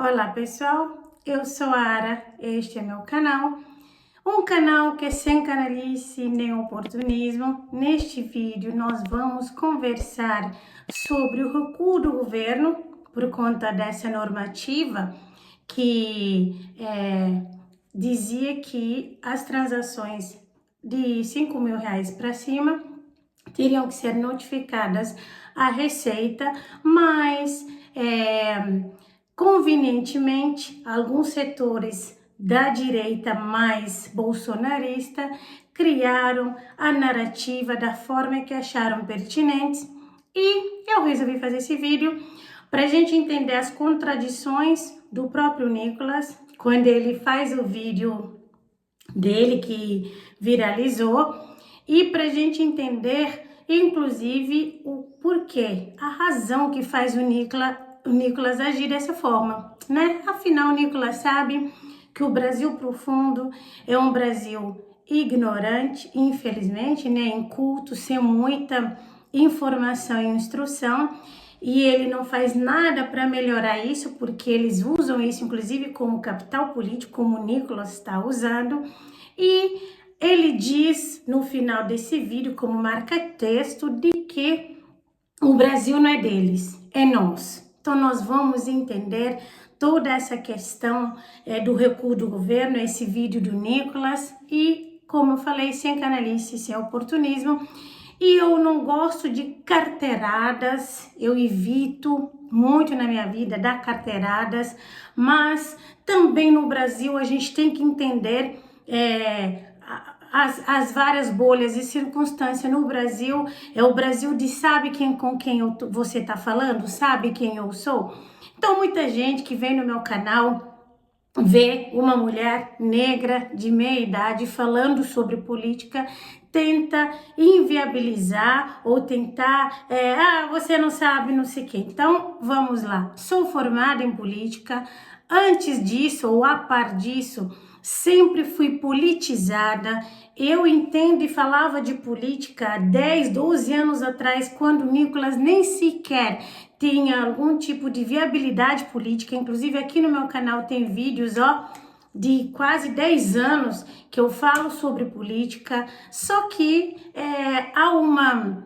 Olá pessoal, eu sou a Ara, este é meu canal, um canal que é sem canalice nem oportunismo. Neste vídeo nós vamos conversar sobre o recuo do governo por conta dessa normativa que dizia que as transações de R$ 5.000 para cima teriam que ser notificadas à Receita, mas convenientemente, alguns setores da direita mais bolsonarista criaram a narrativa da forma que acharam pertinente e eu resolvi fazer esse vídeo para a gente entender as contradições do próprio Nicolas quando ele faz o vídeo dele que viralizou e para a gente entender, inclusive, o porquê, a razão que faz o Nicolas agir dessa forma, né? Afinal, o Nicolas sabe que o Brasil profundo é um Brasil ignorante, infelizmente, né? Inculto, sem muita informação e instrução, e ele não faz nada para melhorar isso, porque eles usam isso, inclusive, como capital político, como o Nicolas está usando, e ele diz no final desse vídeo, como marca-texto, de que o Brasil não é deles, é nosso. Então, nós vamos entender toda essa questão do recuo do governo, esse vídeo do Nicolas, e, como eu falei, sem canalice, sem oportunismo. E eu não gosto de carteiradas, eu evito muito na minha vida dar carteiradas, mas também no Brasil a gente tem que entender as várias bolhas e circunstâncias no Brasil. É o Brasil de sabe com quem você está falando, sabe quem eu sou. Então muita gente que vem no meu canal vê uma mulher negra de meia idade falando sobre política, tenta inviabilizar ou tentar, você não sabe, não sei o quê. Então, vamos lá. Sou formada em política. Antes disso, ou a par disso, sempre fui politizada. Eu entendo e falava de política há 10, 12 anos atrás, quando o Nicolas nem sequer tinha algum tipo de viabilidade política. Inclusive aqui no meu canal tem vídeos, de quase 10 anos que eu falo sobre política, só que há uma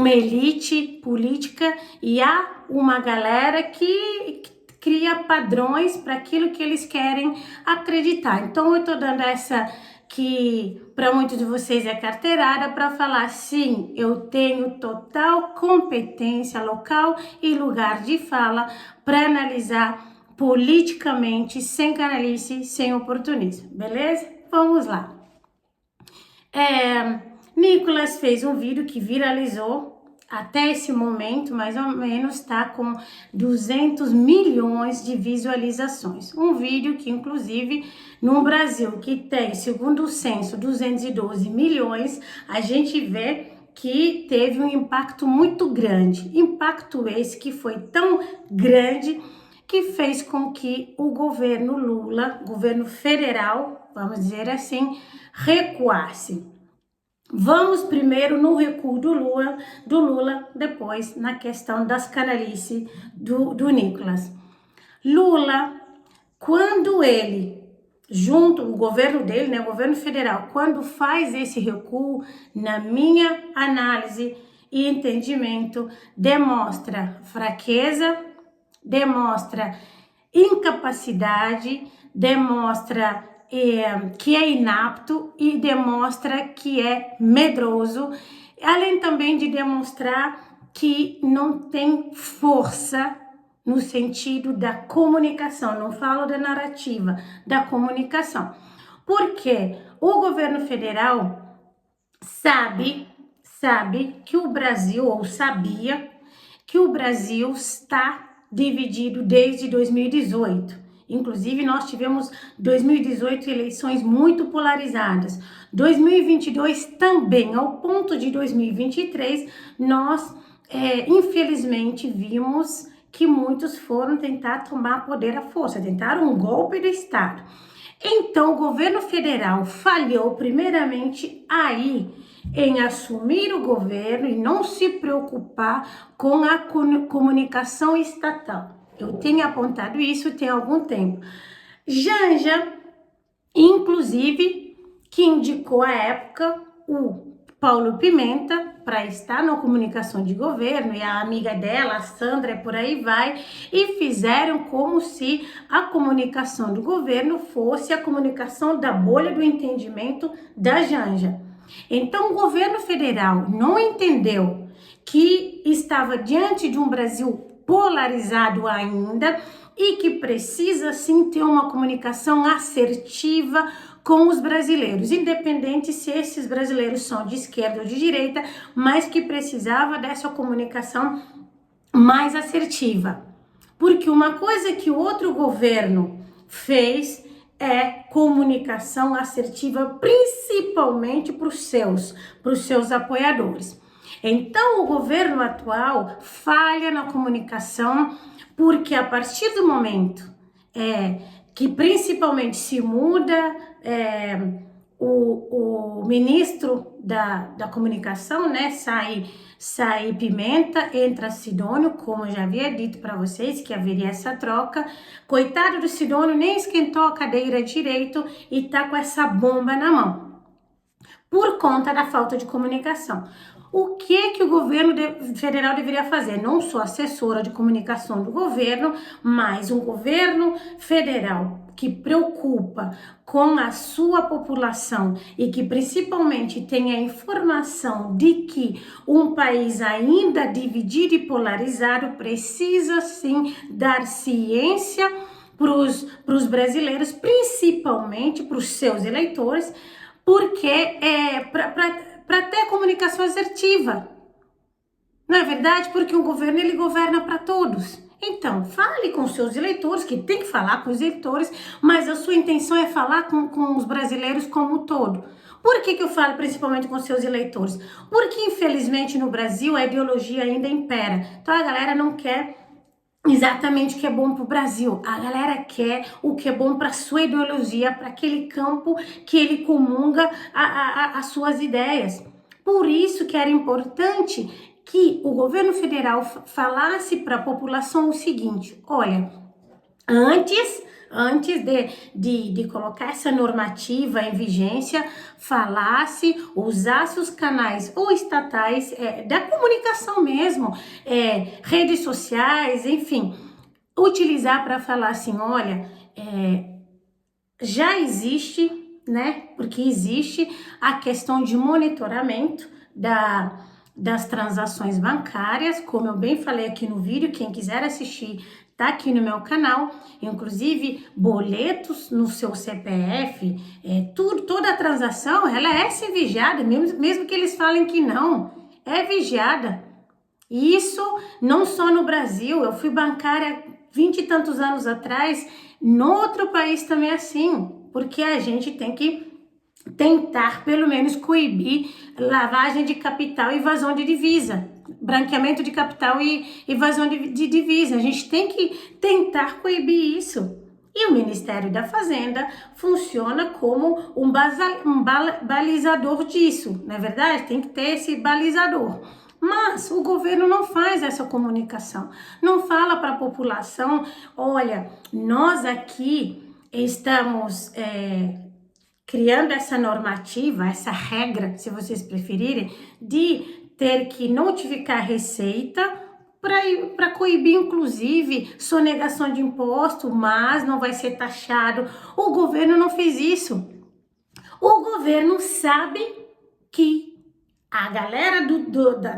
elite política e há uma galera que cria padrões para aquilo que eles querem acreditar. Então eu tô dando essa que para muitos de vocês é carteirada para falar, sim, eu tenho total competência, local e lugar de fala para analisar politicamente, sem canalice, sem oportunismo, beleza? Vamos lá. Nicolas fez um vídeo que viralizou, até esse momento, mais ou menos, está com 200 milhões de visualizações. Um vídeo que, inclusive, no Brasil, que tem, segundo o censo, 212 milhões, a gente vê que teve um impacto muito grande. Impacto esse que foi tão grande que fez com que o governo Lula, governo federal, vamos dizer assim, recuasse. Vamos primeiro no recuo do Lula, depois na questão das canalices do Nicolas. Lula, quando ele, junto o governo dele, né, o governo federal, quando faz esse recuo, na minha análise e entendimento, demonstra fraqueza, demonstra incapacidade, demonstra que é inapto e demonstra que é medroso, além também de demonstrar que não tem força no sentido da comunicação, não falo da narrativa, da comunicação. Porque o governo federal sabe que o Brasil, ou sabia que o Brasil está dividido desde 2018. Inclusive, nós tivemos 2018 eleições muito polarizadas. 2022 também, ao ponto de 2023, nós, infelizmente, vimos que muitos foram tentar tomar poder à força, tentaram um golpe de Estado. Então, o governo federal falhou primeiramente aí em assumir o governo e não se preocupar com a comunicação estatal. Eu tenho apontado isso tem algum tempo. Janja, inclusive, que indicou à época o Paulo Pimenta para estar na comunicação de governo, e a amiga dela, a Sandra, por aí vai, e fizeram como se a comunicação do governo fosse a comunicação da bolha do entendimento da Janja. Então, o governo federal não entendeu que estava diante de um Brasil polarizado ainda e que precisa sim ter uma comunicação assertiva com os brasileiros, independente se esses brasileiros são de esquerda ou de direita, mas que precisava dessa comunicação mais assertiva. Porque uma coisa que o outro governo fez é comunicação assertiva, principalmente para os seus apoiadores. Então, o governo atual falha na comunicação, porque a partir do momento que principalmente se muda o ministro da comunicação, né, sai Pimenta, entra Sidônio, como eu já havia dito para vocês que haveria essa troca. Coitado do Sidônio, nem esquentou a cadeira direito e tá com essa bomba na mão, por conta da falta de comunicação. O que o governo federal deveria fazer? Não sou assessora de comunicação do governo, mas um governo federal que preocupa com a sua população e que principalmente tem a informação de que um país ainda dividido e polarizado precisa sim dar ciência para os brasileiros, principalmente para os seus eleitores, porque para ter comunicação assertiva. Não é verdade? Porque o governo, ele governa para todos. Então, fale com seus eleitores, que tem que falar com os eleitores, mas a sua intenção é falar com os brasileiros como um todo. Por que eu falo principalmente com seus eleitores? Porque, infelizmente, no Brasil, a ideologia ainda impera. Então, a galera não quer exatamente o que é bom para o Brasil. A galera quer o que é bom para a sua ideologia, para aquele campo que ele comunga as suas ideias. Por isso que era importante que o governo federal falasse para a população o seguinte: olha, antes de colocar essa normativa em vigência, falasse, usasse os canais ou estatais da comunicação mesmo, redes sociais, enfim, utilizar para falar assim, olha, já existe, né, porque existe a questão de monitoramento das transações bancárias, como eu bem falei aqui no vídeo, quem quiser assistir tá aqui no meu canal, inclusive boletos no seu CPF, toda a transação, ela é vigiada, mesmo que eles falem que não, é vigiada. E isso não só no Brasil, eu fui bancária 20 e tantos anos atrás, no outro país também é assim, porque a gente tem que tentar pelo menos coibir lavagem de capital e evasão de divisa, branqueamento de capital e evasão de divisa. A gente tem que tentar coibir isso. E o Ministério da Fazenda funciona como um balizador disso, não é verdade? Tem que ter esse balizador. Mas o governo não faz essa comunicação, não fala para a população, olha, nós aqui estamos criando essa normativa, essa regra, se vocês preferirem, de ter que notificar a Receita para coibir, inclusive, sonegação de imposto, mas não vai ser taxado. O governo não fez isso. O governo sabe que a galera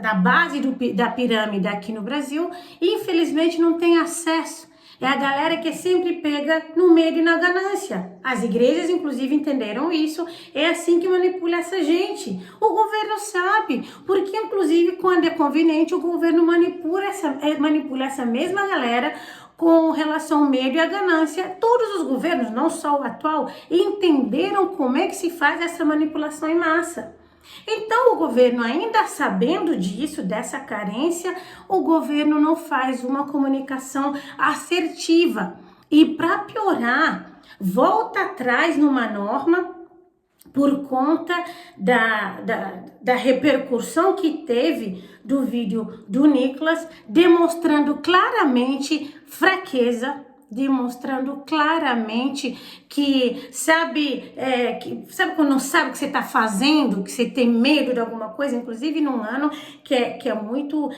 da base da pirâmide aqui no Brasil, infelizmente, não tem acesso. É a galera que sempre pega no medo e na ganância. As igrejas, inclusive, entenderam isso. É assim que manipula essa gente. O governo sabe, porque, inclusive, quando é conveniente, o governo manipula essa mesma galera com relação ao medo e à ganância. Todos os governos, não só o atual, entenderam como é que se faz essa manipulação em massa. Então, o governo, ainda sabendo disso, dessa carência, o governo não faz uma comunicação assertiva. E para piorar, volta atrás numa norma por conta da repercussão que teve do vídeo do Nicolas, demonstrando claramente fraqueza, demonstrando claramente que sabe quando não sabe o que você está fazendo, que você tem medo de alguma coisa, inclusive num ano que é muito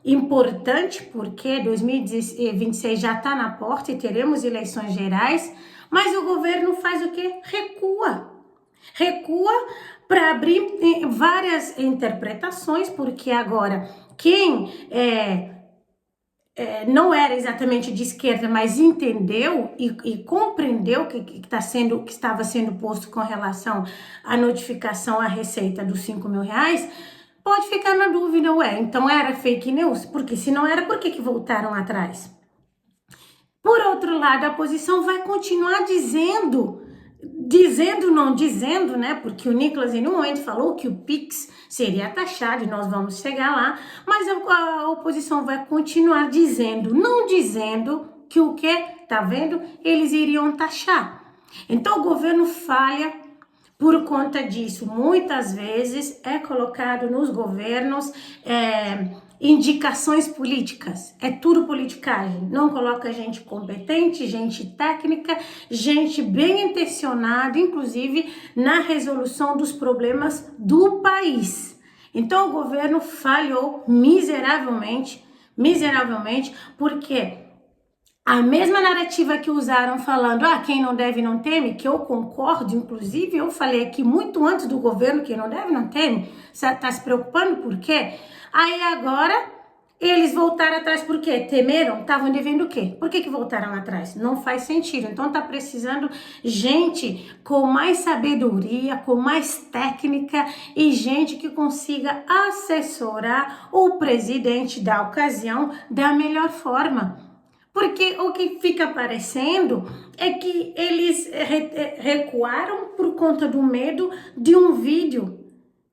importante, porque 2026 já está na porta e teremos eleições gerais, mas o governo faz o quê? Recua para abrir várias interpretações, porque agora quem não era exatamente de esquerda, mas entendeu e compreendeu que estava sendo posto com relação à notificação à receita dos 5 mil reais, pode ficar na dúvida, então era fake news? Porque se não era, por que voltaram atrás? Por outro lado, a oposição vai continuar não dizendo, né? Porque o Nicolas em um momento falou que o Pix seria taxado e nós vamos chegar lá, mas a oposição vai continuar não dizendo que o quê? Tá vendo? Eles iriam taxar. Então o governo falha por conta disso. Muitas vezes é colocado nos governos indicações políticas, é tudo politicagem, não coloca gente competente, gente técnica, gente bem intencionada, inclusive na resolução dos problemas do país. Então o governo falhou miseravelmente, porque a mesma narrativa que usaram falando, quem não deve não teme, que eu concordo, inclusive eu falei aqui muito antes do governo, quem não deve não teme, você tá se preocupando por quê? Aí agora eles voltaram atrás por quê? Temeram? Estavam devendo o quê? Por que voltaram atrás? Não faz sentido. Então tá precisando gente com mais sabedoria, com mais técnica e gente que consiga assessorar o presidente da ocasião da melhor forma. Porque o que fica parecendo é que eles recuaram por conta do medo de um vídeo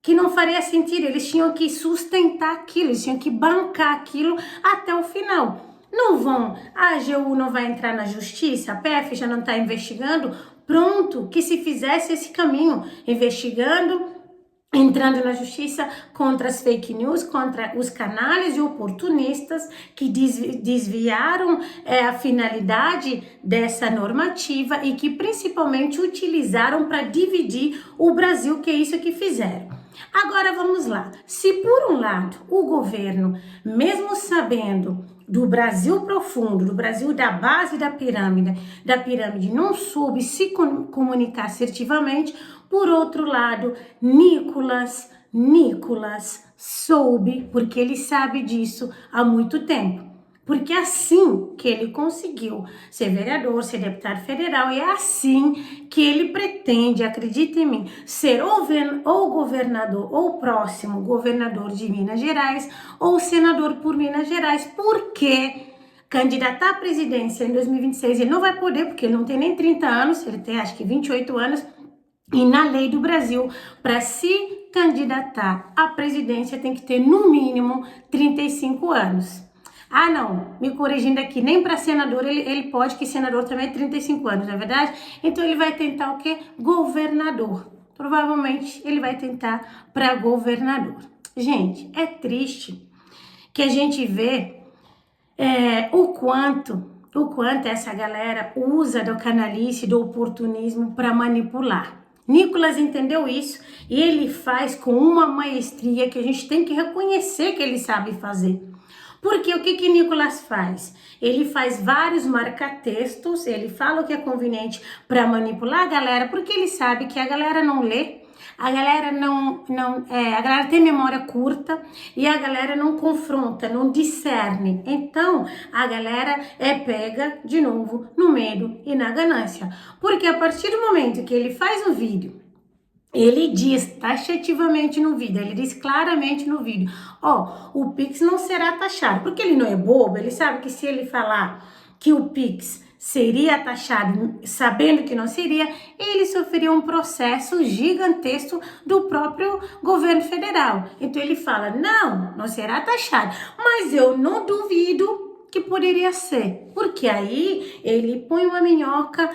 que não faria sentido. Eles tinham que sustentar aquilo, eles tinham que bancar aquilo até o final. A AGU não vai entrar na justiça, a PF já não está investigando, pronto, que se fizesse esse caminho, investigando, entrando na justiça contra as fake news, contra os canalhas e oportunistas que desviaram a finalidade dessa normativa e que principalmente utilizaram para dividir o Brasil, que é isso que fizeram. Agora vamos lá, se por um lado o governo, mesmo sabendo do Brasil profundo, do Brasil da base da pirâmide não soube se comunicar assertivamente, por outro lado, Nicolas soube, porque ele sabe disso há muito tempo. Porque é assim que ele conseguiu ser vereador, ser deputado federal, e é assim que ele pretende, acredita em mim, ser ou governador, ou próximo governador de Minas Gerais, ou senador por Minas Gerais, porque candidatar à presidência em 2026 ele não vai poder, porque ele não tem nem 30 anos, ele tem acho que 28 anos, e na lei do Brasil, para se candidatar à presidência tem que ter no mínimo 35 anos. Não, me corrigindo aqui, nem para senador ele pode, que senador também é 35 anos, não é verdade? Então ele vai tentar o quê? Governador. Provavelmente ele vai tentar para governador. Gente, é triste que a gente vê o quanto essa galera usa do canalice, do oportunismo para manipular. Nicolas entendeu isso e ele faz com uma maestria que a gente tem que reconhecer que ele sabe fazer. Porque o que Nicolas faz? Ele faz vários marca-textos, ele fala o que é conveniente para manipular a galera, porque ele sabe que a galera não lê, a galera a galera tem memória curta e a galera não confronta, não discerne. Então, a galera é pega de novo no medo e na ganância. Porque a partir do momento que ele faz um vídeo, ele diz taxativamente no vídeo, ele diz claramente no vídeo, o Pix não será taxado, porque ele não é bobo, ele sabe que se ele falar que o Pix seria taxado, sabendo que não seria, ele sofreria um processo gigantesco do próprio governo federal. Então ele fala, não será taxado, mas eu não duvido que poderia ser, porque aí ele põe uma minhoca,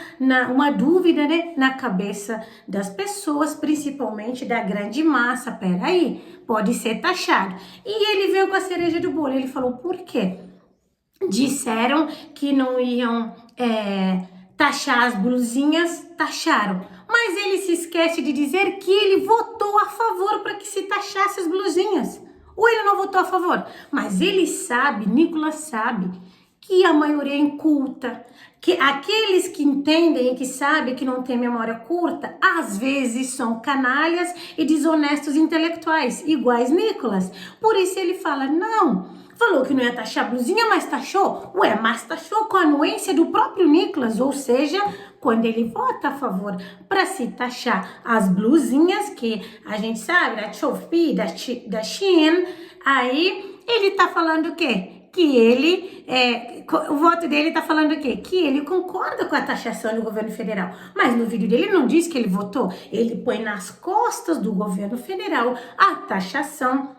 uma dúvida, né, na cabeça das pessoas, principalmente da grande massa. Peraí, pode ser taxado. E ele veio com a cereja do bolo, ele falou, por quê? Disseram que não iam taxar as blusinhas, taxaram. Mas ele se esquece de dizer que ele votou a favor para que se taxasse as blusinhas. Ou ele não votou a favor, mas ele sabe, Nicolas sabe, que a maioria é inculta, que aqueles que entendem e que sabem que não tem memória curta, às vezes são canalhas e desonestos intelectuais, iguais Nicolas. Por isso ele fala, não, falou que não ia taxar a blusinha, mas taxou. Ué, mas taxou com a anuência do próprio Nicolas, ou seja, quando ele vota a favor para se taxar as blusinhas, que a gente sabe, da Shopee, da Shein, aí ele tá falando o quê? Que ele, o voto dele tá falando o quê? Que ele concorda com a taxação do governo federal. Mas no vídeo dele não diz que ele votou. Ele põe nas costas do governo federal a taxação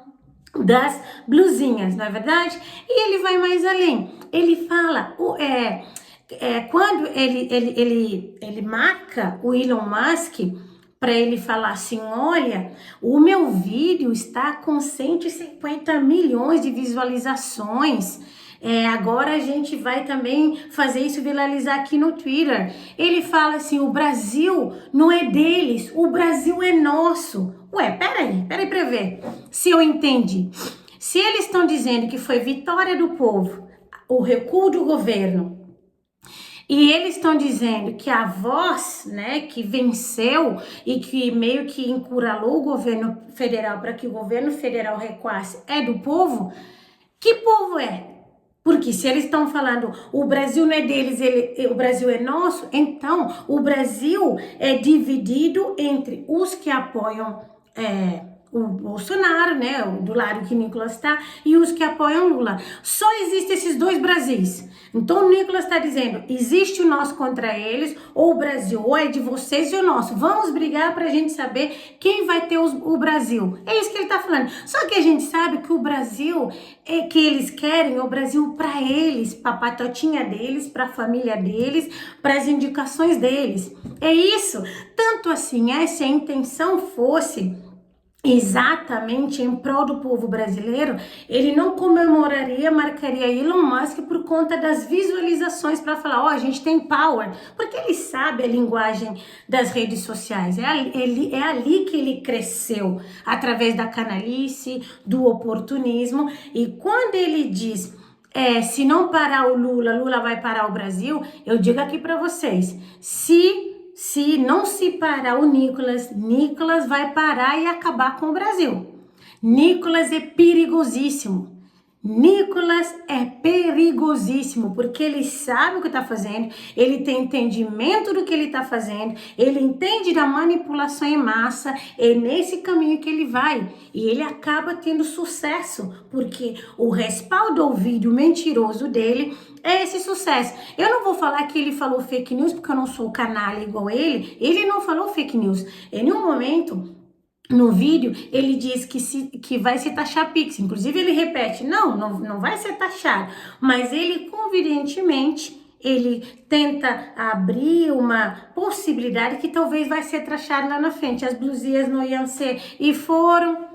das blusinhas, não é verdade? E ele vai mais além. Ele fala, quando ele marca o Elon Musk para ele falar assim, olha, o meu vídeo está com 150 milhões de visualizações. Agora a gente vai também fazer isso viralizar aqui no Twitter. Ele fala assim, o Brasil não é deles, o Brasil é nosso. Ué, peraí pra ver se eu entendi. Se eles estão dizendo que foi vitória do povo, o recuo do governo, e eles estão dizendo que a voz, né, que venceu e que meio que encurralou o governo federal para que o governo federal recuasse é do povo, que povo é? Porque se eles estão falando o Brasil não é deles, o Brasil é nosso, então o Brasil é dividido entre os que apoiam o Bolsonaro, né, do lado que Nicolas está, e os que apoiam Lula. Só existem esses dois Brasis. Então o Nicolas está dizendo, existe o nosso contra eles, ou o Brasil, ou é de vocês e o nosso. Vamos brigar para a gente saber quem vai ter o Brasil. É isso que ele está falando. Só que a gente sabe que o Brasil que eles querem é o Brasil para eles, para a patotinha deles, para a família deles, para as indicações deles. É isso. Tanto assim, se a intenção fosse exatamente em prol do povo brasileiro, ele não comemoraria, marcaria Elon Musk por conta das visualizações para falar, ó, a gente tem power, porque ele sabe a linguagem das redes sociais, é ali que ele cresceu, através da canalice, do oportunismo, e quando ele diz, se não parar o Lula vai parar o Brasil, eu digo aqui para vocês, se não se parar o Nicolas vai parar e acabar com o Brasil. Nicolas é perigosíssimo. Nicolas é perigosíssimo, porque ele sabe o que está fazendo, ele tem entendimento do que ele está fazendo, ele entende da manipulação em massa, é nesse caminho que ele vai. E ele acaba tendo sucesso, porque o respaldo ao vídeo mentiroso dele é esse sucesso. Eu não vou falar que ele falou fake news, porque eu não sou canalha igual ele não falou fake news. Em nenhum momento... No vídeo, ele diz que vai se taxar Pix. Inclusive, ele repete, não vai ser taxado. Mas ele, convenientemente, ele tenta abrir uma possibilidade que talvez vai ser taxado lá na frente. As blusinhas não iam ser e foram.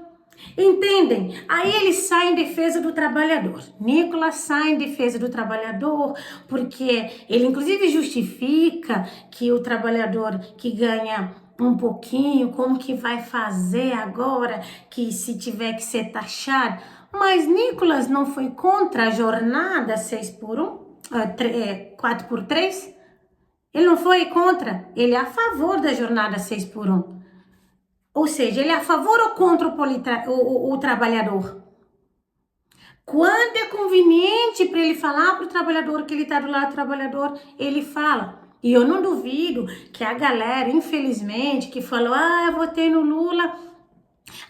Entendem? Aí ele sai em defesa do trabalhador. Nicolas sai em defesa do trabalhador, porque ele, inclusive, justifica que o trabalhador que ganha um pouquinho, como que vai fazer agora, que se tiver que ser taxado. Mas Nicolas não foi contra a jornada 6x1, 4x3? Ele não foi contra, ele é a favor da jornada 6x1. Ou seja, ele é a favor ou contra o trabalhador? Quando é conveniente para ele falar para o trabalhador que ele está do lado do trabalhador, ele fala. E eu não duvido que a galera, infelizmente, que falou, eu votei no Lula,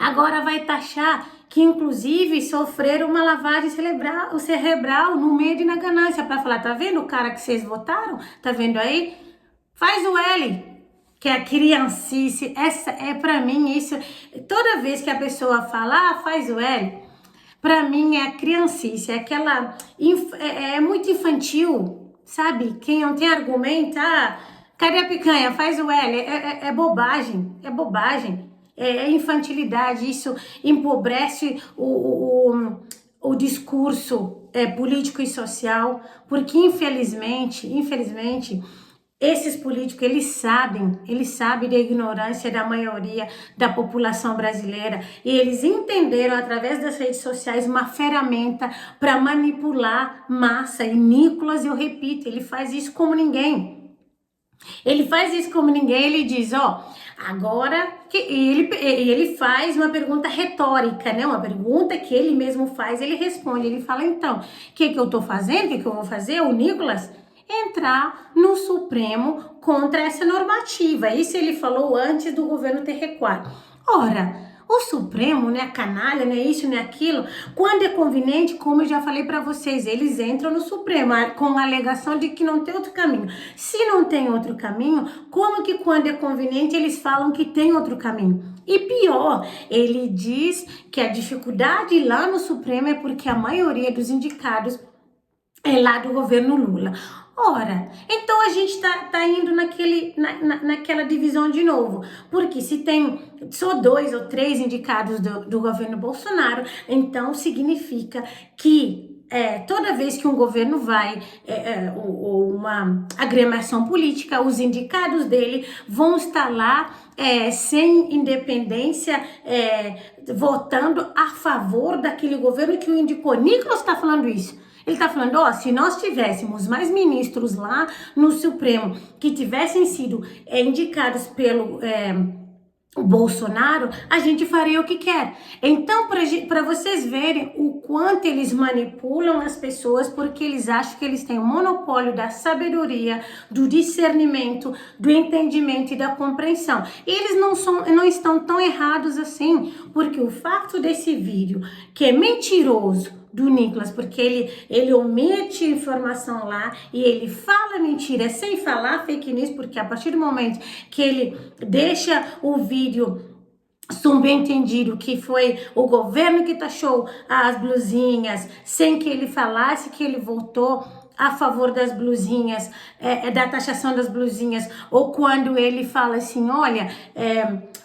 agora vai taxar, que inclusive sofreram uma lavagem cerebral no medo e na ganância, para falar, tá vendo o cara que vocês votaram? Tá vendo aí? Faz o L, que é a criancice, essa é para mim, isso, toda vez que a pessoa fala, faz o L, Pra mim é a criancice, é aquela... É muito infantil, sabe? Quem não tem argumento, cadê a picanha? Faz o L. É bobagem, é bobagem. É infantilidade, isso empobrece o discurso político e social, porque infelizmente, esses políticos, eles sabem da ignorância da maioria da população brasileira e eles entenderam através das redes sociais uma ferramenta para manipular massa. E Nicolas, eu repito, ele faz isso como ninguém. Ele faz isso como ninguém, ele diz, agora que ele faz uma pergunta retórica, né? Uma pergunta que ele mesmo faz, ele responde, ele fala, então, o que eu tô fazendo? O que eu vou fazer? O Nicolas entrar no Supremo contra essa normativa. Isso ele falou antes do governo ter recuado. Ora, o Supremo, né, canalha, né, isso, né, aquilo, quando é conveniente, como eu já falei para vocês, eles entram no Supremo com a alegação de que não tem outro caminho. Se não tem outro caminho, como que quando é conveniente eles falam que tem outro caminho? E pior, ele diz que a dificuldade lá no Supremo é porque a maioria dos indicados é lá do governo Lula. Ora, então a gente tá indo naquela divisão de novo, porque se tem só 2 ou 3 indicados do governo Bolsonaro, então significa que toda vez que um governo vai, ou uma agremiação política, os indicados dele vão estar lá sem independência, votando a favor daquele governo que o indicou. Nicolas está falando isso. Ele está falando, se nós tivéssemos mais ministros lá no Supremo que tivessem sido indicados pelo o Bolsonaro, a gente faria o que quer. Então, para vocês verem o quanto eles manipulam as pessoas, porque eles acham que eles têm o monopólio da sabedoria, do discernimento, do entendimento e da compreensão. E eles não estão tão errados assim, porque o fato desse vídeo, que é mentiroso, do Nicolas, porque ele omite informação lá e ele fala mentira sem falar fake news, porque a partir do momento que ele deixa o vídeo subentendido que foi o governo que taxou as blusinhas, sem que ele falasse que ele votou a favor das blusinhas, da taxação das blusinhas, ou quando ele fala assim, olha,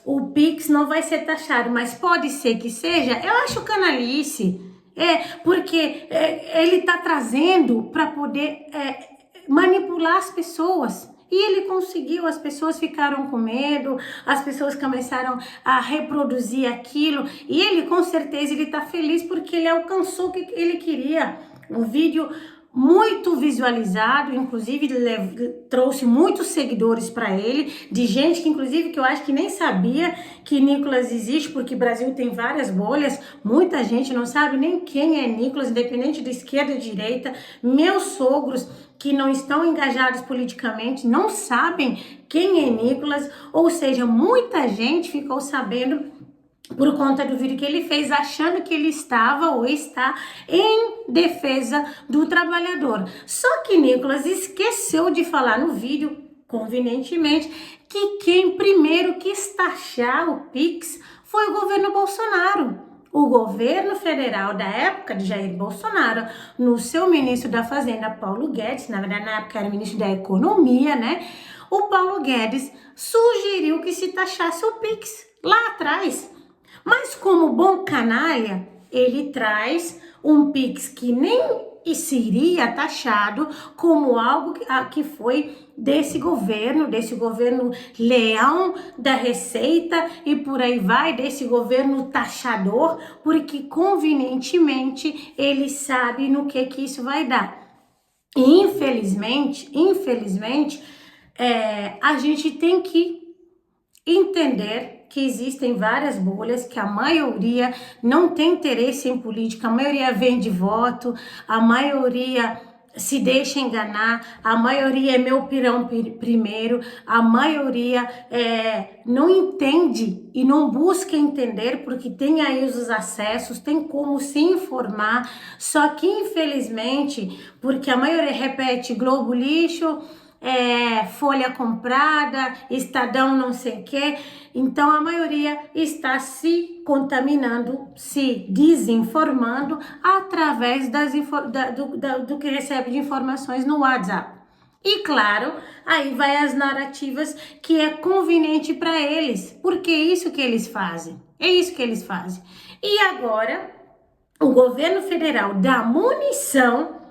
o Pix não vai ser taxado, mas pode ser que seja, eu acho canalice. Porque ele está trazendo para poder manipular as pessoas. E ele conseguiu, as pessoas ficaram com medo, as pessoas começaram a reproduzir aquilo. E ele, com certeza, ele está feliz porque ele alcançou o que ele queria. Um vídeo muito visualizado, inclusive trouxe muitos seguidores para ele, de gente que inclusive que eu acho que nem sabia que Nicolas existe, porque o Brasil tem várias bolhas, muita gente não sabe nem quem é Nicolas, independente de esquerda e direita. Meus sogros que não estão engajados politicamente não sabem quem é Nicolas, ou seja, muita gente ficou sabendo por conta do vídeo que ele fez, achando que ele estava ou está em defesa do trabalhador. Só que Nicolas esqueceu de falar no vídeo, convenientemente, que quem primeiro quis taxar o Pix foi o governo Bolsonaro. O governo federal da época de Jair Bolsonaro, no seu ministro da Fazenda, Paulo Guedes, na verdade na época era ministro da Economia, né? O Paulo Guedes sugeriu que se taxasse o Pix lá atrás. Mas como bom canalha, ele traz um Pix que nem seria taxado como algo que foi desse governo leão da Receita e por aí vai, desse governo taxador, porque convenientemente ele sabe no que isso vai dar. E infelizmente, a gente tem que entender que existem várias bolhas, que a maioria não tem interesse em política, a maioria vende voto, a maioria se deixa enganar, a maioria é meu pirão primeiro, a maioria não entende e não busca entender, porque tem aí os acessos, tem como se informar, só que infelizmente, porque a maioria repete Globo lixo, Folha comprada, Estadão não sei o quê. Então a maioria está se contaminando, se desinformando através do que recebe de informações no WhatsApp. E claro, aí vai as narrativas que é conveniente para eles, porque é isso que eles fazem. É isso que eles fazem. E agora, o governo federal dá munição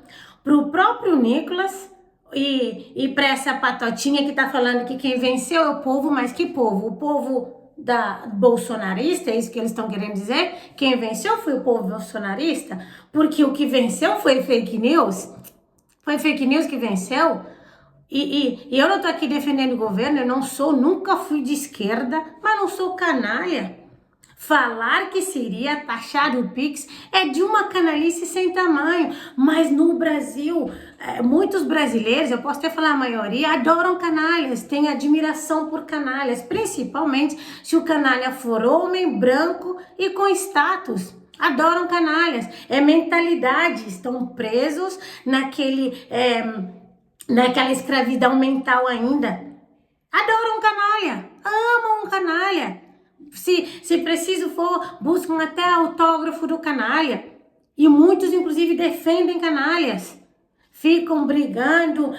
para o próprio Nicolas e para essa patotinha que tá falando que quem venceu é o povo, mas que povo? O povo da bolsonarista, é isso que eles estão querendo dizer? Quem venceu foi o povo bolsonarista? Porque o que venceu foi fake news? Foi fake news que venceu? E eu não tô aqui defendendo o governo, eu não sou, nunca fui de esquerda, mas não sou canalha. Falar que seria taxar o Pix é de uma canalice sem tamanho, mas no Brasil, muitos brasileiros, eu posso até falar a maioria, adoram canalhas, têm admiração por canalhas, principalmente se o canalha for homem, branco e com status. Adoram canalhas, é mentalidade, estão presos naquela escravidão mental ainda. Adoram canalha, amam canalha. Se preciso for, buscam até autógrafo do canalha. E muitos, inclusive, defendem canalhas. Ficam brigando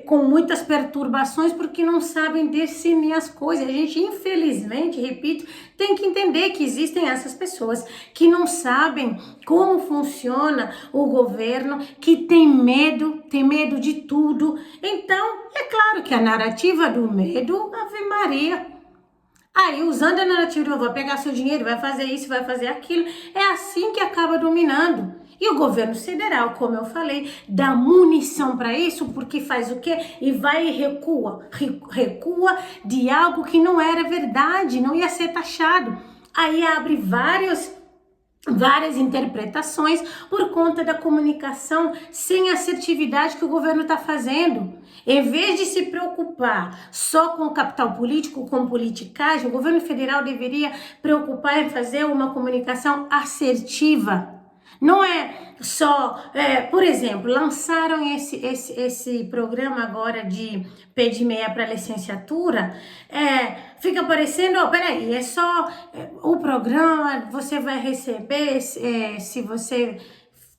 com muitas perturbações porque não sabem discernir as coisas. A gente, infelizmente, repito, tem que entender que existem essas pessoas que não sabem como funciona o governo, que tem medo de tudo. Então, é claro que a narrativa do medo, Ave Maria. Aí, usando a narrativa, eu vou pegar seu dinheiro, vai fazer isso, vai fazer aquilo, é assim que acaba dominando. E o governo federal, como eu falei, dá munição para isso, porque faz o quê? E vai e recua de algo que não era verdade, não ia ser taxado. Aí abre várias interpretações por conta da comunicação sem assertividade que o governo está fazendo. Em vez de se preocupar só com o capital político, com politicagem, o governo federal deveria preocupar em fazer uma comunicação assertiva. Não é só, por exemplo, lançaram esse programa agora de P de meia para licenciatura, fica parecendo, peraí, é só o programa, você vai receber, se você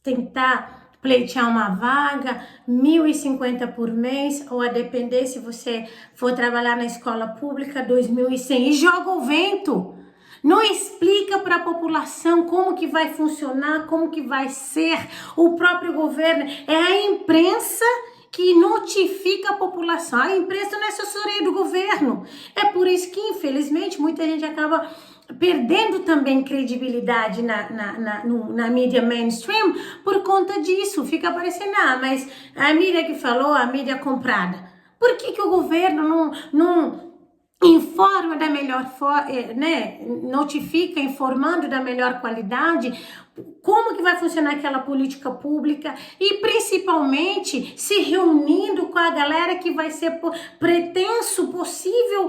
tentar pleitear uma vaga, 1.050 por mês, ou a depender se você for trabalhar na escola pública, 2.100, e joga o vento. Não explica para a população como que vai funcionar, como que vai ser o próprio governo. É a imprensa que notifica a população. A imprensa não é assessoria do governo. É por isso que, infelizmente, muita gente acaba perdendo também credibilidade na mídia mainstream por conta disso. Fica parecendo, mas a mídia que falou, a mídia comprada. Por que o governo não informa da melhor forma, notifica informando da melhor qualidade, como que vai funcionar aquela política pública e principalmente se reunindo com a galera que vai ser pretenso, possível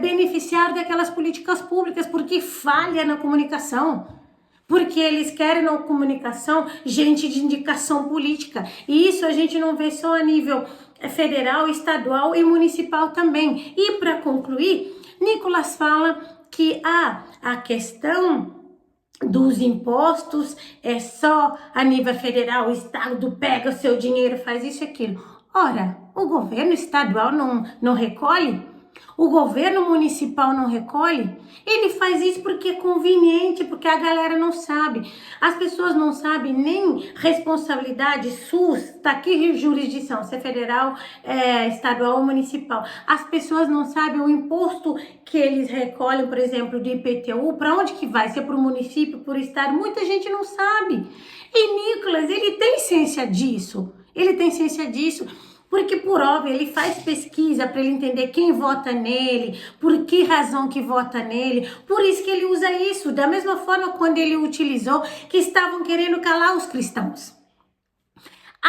beneficiário daquelas políticas públicas, porque falha na comunicação. Porque eles querem na comunicação gente de indicação política. E isso a gente não vê só a nível federal, estadual e municipal também. E para concluir, Nicolas fala que a questão dos impostos é só a nível federal, o estado pega o seu dinheiro, faz isso e aquilo. Ora, o governo estadual não recolhe? O governo municipal não recolhe? Ele faz isso porque é conveniente, porque a galera não sabe. As pessoas não sabem nem responsabilidade, SUS, tá aqui jurisdição, se é federal, estadual ou municipal. As pessoas não sabem o imposto que eles recolhem, por exemplo, do IPTU, para onde que vai? Se é para o município, para o estado? Muita gente não sabe. E Nicolas, ele tem ciência disso. Porque, por óbvio, ele faz pesquisa para ele entender quem vota nele, por que razão que vota nele. Por isso que ele usa isso. Da mesma forma quando ele utilizou que estavam querendo calar os cristãos.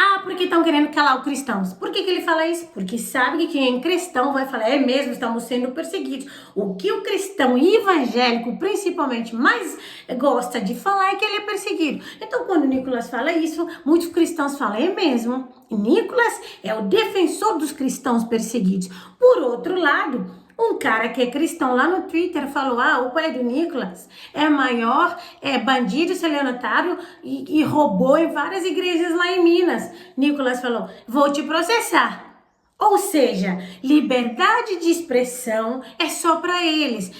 Ah, porque estão querendo calar os cristãos. Por que ele fala isso? Porque sabe que quem é cristão vai falar, é mesmo, estamos sendo perseguidos. O que o cristão evangélico, principalmente, mais gosta de falar é que ele é perseguido. Então, quando o Nicolas fala isso, muitos cristãos falam, é mesmo. Nicolas é o defensor dos cristãos perseguidos. Por outro lado, um cara que é cristão lá no Twitter falou, o pai do Nicolas é maior, é bandido, estelionatário e roubou em várias igrejas lá em Minas. Nicolas falou, vou te processar. Ou seja, liberdade de expressão é só para eles.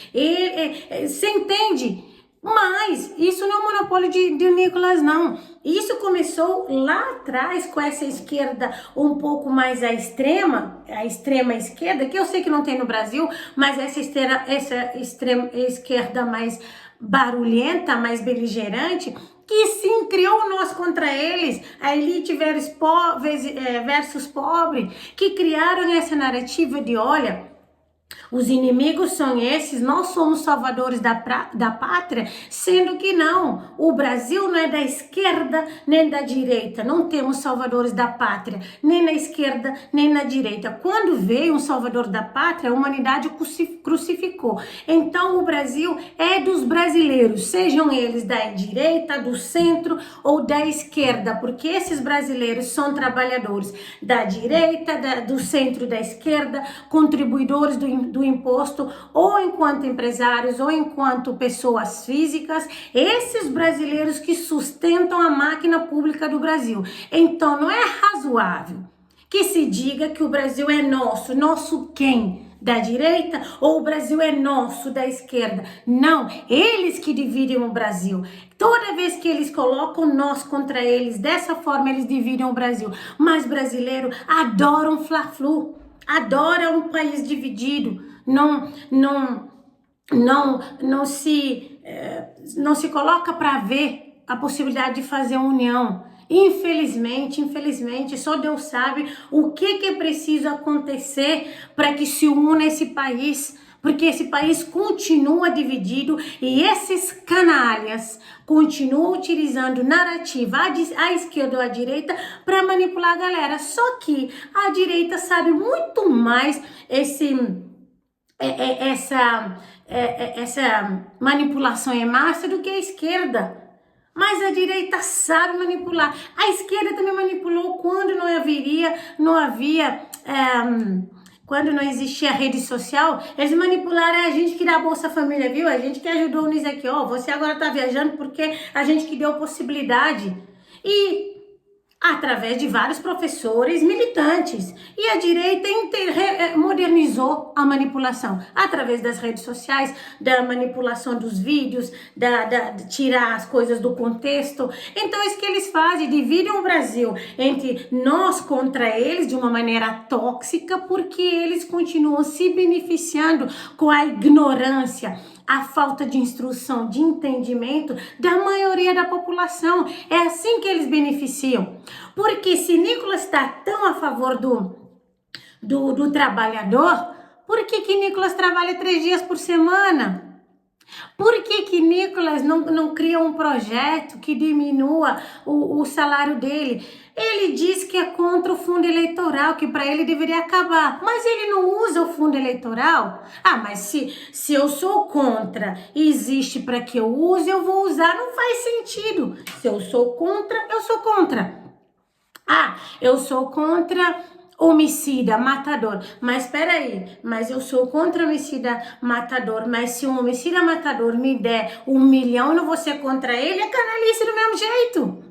Você entende? Mas isso não é um monopólio de Nicolas, não. Isso começou lá atrás com essa esquerda um pouco mais à extrema, a extrema esquerda, que eu sei que não tem no Brasil, mas essa extrema esquerda mais barulhenta, mais beligerante, que sim, criou nós contra eles, a elite versus pobre, que criaram essa narrativa de, olha, os inimigos são esses, nós somos salvadores da pátria, sendo que não, o Brasil não é da esquerda nem da direita, não temos salvadores da pátria, nem na esquerda nem na direita. Quando veio um salvador da pátria, a humanidade crucificou. Então o Brasil é dos brasileiros, sejam eles da direita, do centro ou da esquerda, porque esses brasileiros são trabalhadores da direita, do centro, da esquerda, contribuidores do imposto, ou enquanto empresários, ou enquanto pessoas físicas, esses brasileiros que sustentam a máquina pública do Brasil. Então, não é razoável que se diga que o Brasil é nosso. Nosso quem? Da direita, ou o Brasil é nosso, da esquerda? Não, eles que dividem o Brasil. Toda vez que eles colocam nós contra eles, dessa forma eles dividem o Brasil. Mas brasileiro adora um fla-flu, adora um país dividido, não se coloca para ver a possibilidade de fazer uma união. Infelizmente, só Deus sabe o que é preciso acontecer para que se una esse país, porque esse país continua dividido e esses canalhas continuam utilizando narrativa à esquerda ou à direita para manipular a galera. Só que a direita sabe muito mais essa manipulação em massa do que a esquerda. Mas a direita sabe manipular. A esquerda também manipulou quando quando não existia rede social, eles manipularam a gente que dá Bolsa Família, viu? A gente que ajudou nisso aqui, você agora tá viajando porque a gente que deu possibilidade. E através de vários professores militantes. E a direita modernizou a manipulação através das redes sociais, da manipulação dos vídeos, de tirar as coisas do contexto. Então, isso que eles fazem, dividem o Brasil entre nós contra eles de uma maneira tóxica, porque eles continuam se beneficiando com a ignorância, a falta de instrução, de entendimento da maioria da população. É assim que eles beneficiam. Porque se Nicolas está tão a favor do trabalhador, por que Nicolas trabalha 3 dias por semana? Por que Nicolas não cria um projeto que diminua o salário dele? Ele diz que é contra o fundo eleitoral, que para ele deveria acabar. Mas ele não usa o fundo eleitoral? Mas se eu sou contra e existe para que eu use, eu vou usar. Não faz sentido. Se eu sou contra, eu sou contra. Eu sou contra homicida, matador. Mas peraí, eu sou contra homicida, matador. Mas se um homicida, matador me der 1 milhão, eu não vou ser contra ele? É canalice do mesmo jeito.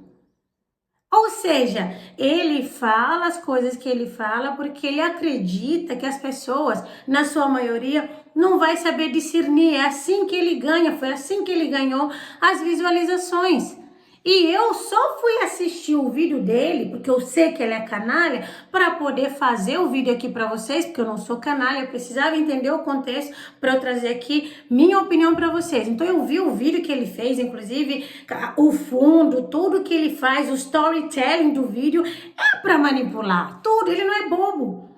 Ou seja, ele fala as coisas que ele fala porque ele acredita que as pessoas, na sua maioria, não vai saber discernir. É assim que ele ganha, foi assim que ele ganhou as visualizações. E eu só fui assistir o vídeo dele, porque eu sei que ele é canalha, para poder fazer o vídeo aqui para vocês, porque eu não sou canalha, eu precisava entender o contexto para eu trazer aqui minha opinião para vocês. Então eu vi o vídeo que ele fez, inclusive o fundo, tudo que ele faz, o storytelling do vídeo é para manipular, tudo, ele não é bobo.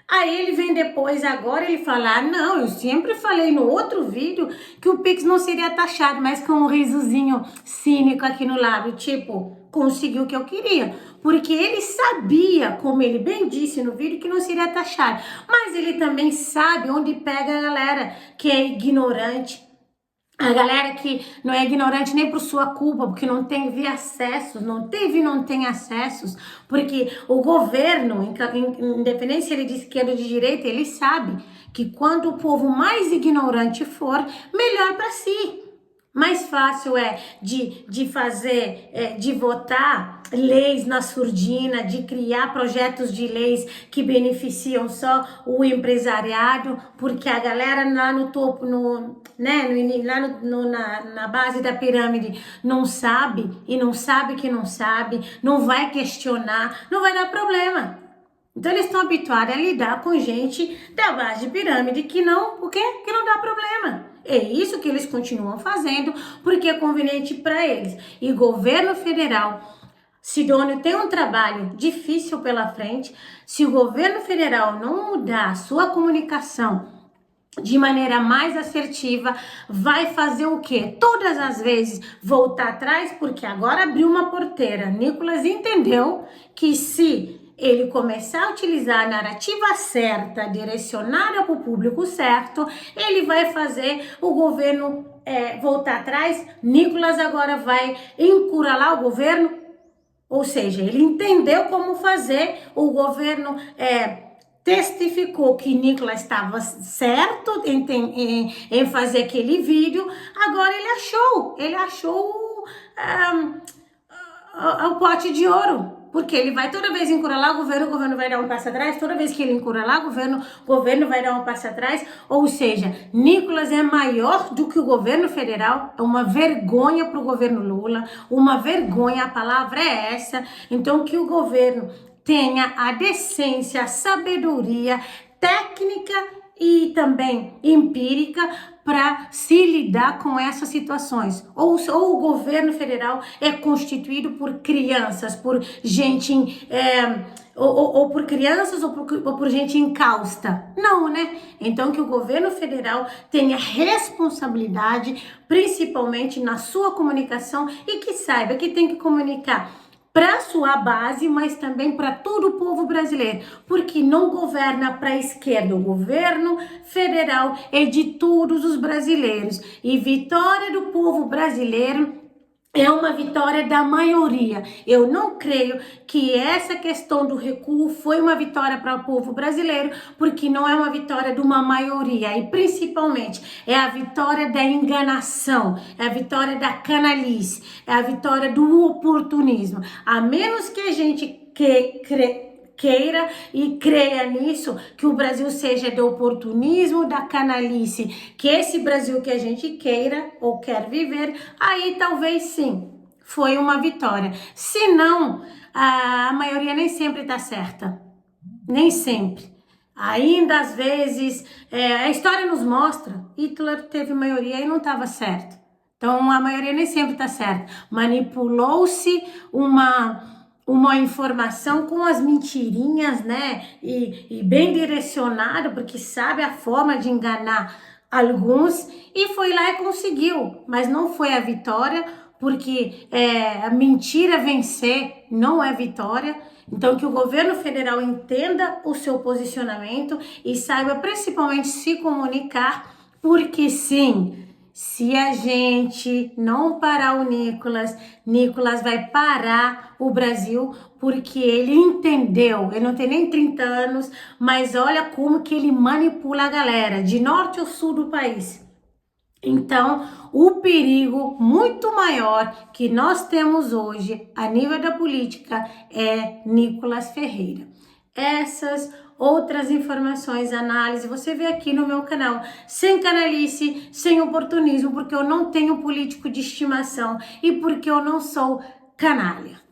Aí ele vem depois, agora ele fala, não, eu sempre falei no outro vídeo que o Pix não seria taxado, mas com um risozinho cínico aqui no lábio, tipo, conseguiu o que eu queria. porque ele sabia, como ele bem disse no vídeo, que não seria taxado, mas ele também sabe onde pega a galera que é ignorante, a galera que não é ignorante nem por sua culpa, porque não teve acessos, não tem acessos, porque o governo, independente se ele é de esquerda ou de direita, ele sabe que quando o povo mais ignorante for, melhor para si. Mais fácil é de fazer, de votar leis na surdina, de criar projetos de leis que beneficiam só o empresariado, porque a galera lá no topo, na base da pirâmide não sabe, e não sabe que não sabe, não vai questionar, não vai dar problema. Então eles estão habituados a lidar com gente da base de pirâmide que não, o quê? Que não dá problema. É isso que eles continuam fazendo, porque é conveniente para eles. E governo federal, Sidônio, tem um trabalho difícil pela frente. Se o governo federal não mudar a sua comunicação de maneira mais assertiva, vai fazer o quê? Todas as vezes voltar atrás, porque agora abriu uma porteira. Nicolas entendeu que se ele começar a utilizar a narrativa certa, direcionada para o público certo, ele vai fazer o governo voltar atrás. Nicolas agora vai encurralar o governo, ou seja, ele entendeu como fazer, o governo testificou que Nicolas estava certo em fazer aquele vídeo, agora ele achou o pote de ouro. Porque ele vai toda vez encurralar o governo vai dar um passo atrás, toda vez que ele encurralar o governo vai dar um passo atrás, ou seja, Nicolas é maior do que o governo federal, é uma vergonha para o governo Lula, uma vergonha, a palavra é essa. Então que o governo tenha a decência, a sabedoria técnica e também empírica para se lidar com essas situações. Ou o governo federal é constituído por crianças, por gente, ou por crianças ou por gente incausta. Não, né? Então que o governo federal tenha responsabilidade, principalmente na sua comunicação, e que saiba que tem que comunicar para sua base, mas também para todo o povo brasileiro, porque não governa para a esquerda, o governo federal é de todos os brasileiros, e vitória do povo brasileiro é uma vitória da maioria. Eu não creio que essa questão do recuo foi uma vitória para o povo brasileiro, porque não é uma vitória de uma maioria, e principalmente é a vitória da enganação, é a vitória da canalice, é a vitória do oportunismo. A menos que a gente queira e creia nisso, que o Brasil seja do oportunismo, da canalice, que esse Brasil que a gente queira ou quer viver, aí talvez sim, foi uma vitória. Se não, a maioria nem sempre tá certa, nem sempre. Ainda às vezes, a história nos mostra, Hitler teve maioria e não estava certo. Então a maioria nem sempre tá certa. Manipulou-se uma informação com as mentirinhas, né, e bem direcionada, porque sabe a forma de enganar alguns, e foi lá e conseguiu, mas não foi a vitória, porque a mentira vencer não é vitória. Então que o governo federal entenda o seu posicionamento e saiba principalmente se comunicar, porque sim, se a gente não parar o Nicolas vai parar o Brasil, porque ele entendeu, ele não tem nem 30 anos, mas olha como que ele manipula a galera, de norte ao sul do país. Então, o perigo muito maior que nós temos hoje, a nível da política, é Nicolas Ferreira. Essas outras informações, análise, você vê aqui no meu canal, sem canalice, sem oportunismo, porque eu não tenho político de estimação e porque eu não sou canalha.